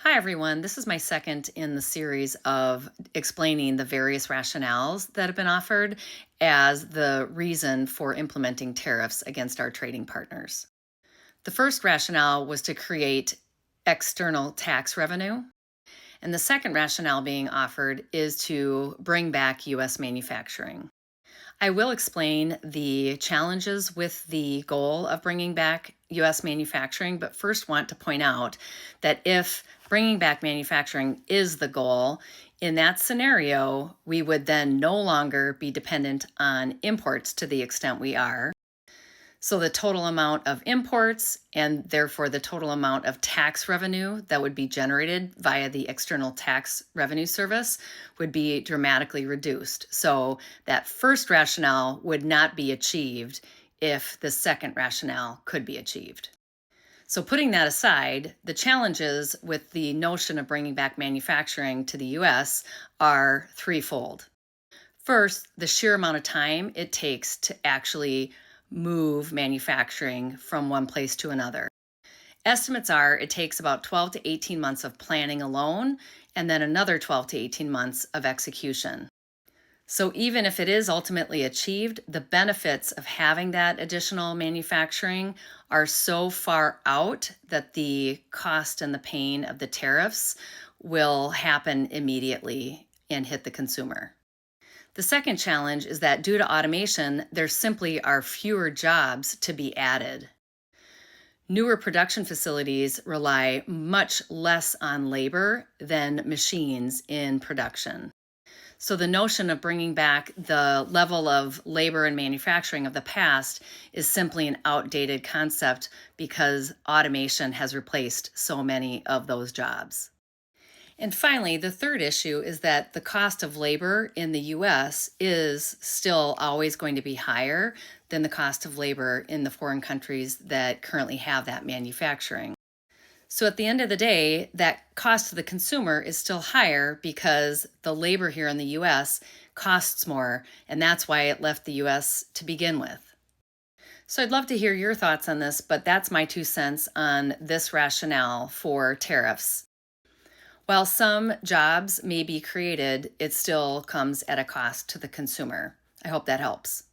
Hi, everyone. This is my second in the series of explaining the various rationales that have been offered as the reason for implementing tariffs against our trading partners. The first rationale was to create external tax revenue, and the second rationale being offered is to bring back U.S. manufacturing. I will explain the challenges with the goal of bringing back U.S. manufacturing, but first want to point out that if bringing back manufacturing is the goal, in that scenario, we would then no longer be dependent on imports to the extent we are. So the total amount of imports and therefore the total amount of tax revenue that would be generated via the external tax revenue service would be dramatically reduced. So that first rationale would not be achieved if the second rationale could be achieved. So putting that aside, the challenges with the notion of bringing back manufacturing to the US are threefold. First, the sheer amount of time it takes to actually move manufacturing from one place to another. Estimates are it takes about 12 to 18 months of planning alone, and then another 12 to 18 months of execution. So even if it is ultimately achieved, the benefits of having that additional manufacturing are so far out that the cost and the pain of the tariffs will happen immediately and hit the consumer. The second challenge is that due to automation, there simply are fewer jobs to be added. Newer production facilities rely much less on labor than machines in production. So the notion of bringing back the level of labor and manufacturing of the past is simply an outdated concept because automation has replaced so many of those jobs. And finally, the third issue is that the cost of labor in the US is still always going to be higher than the cost of labor in the foreign countries that currently have that manufacturing. So at the end of the day, that cost to the consumer is still higher because the labor here in the US costs more, and that's why it left the US to begin with. So I'd love to hear your thoughts on this, but that's my 2 cents on this rationale for tariffs. While some jobs may be created, it still comes at a cost to the consumer. I hope that helps.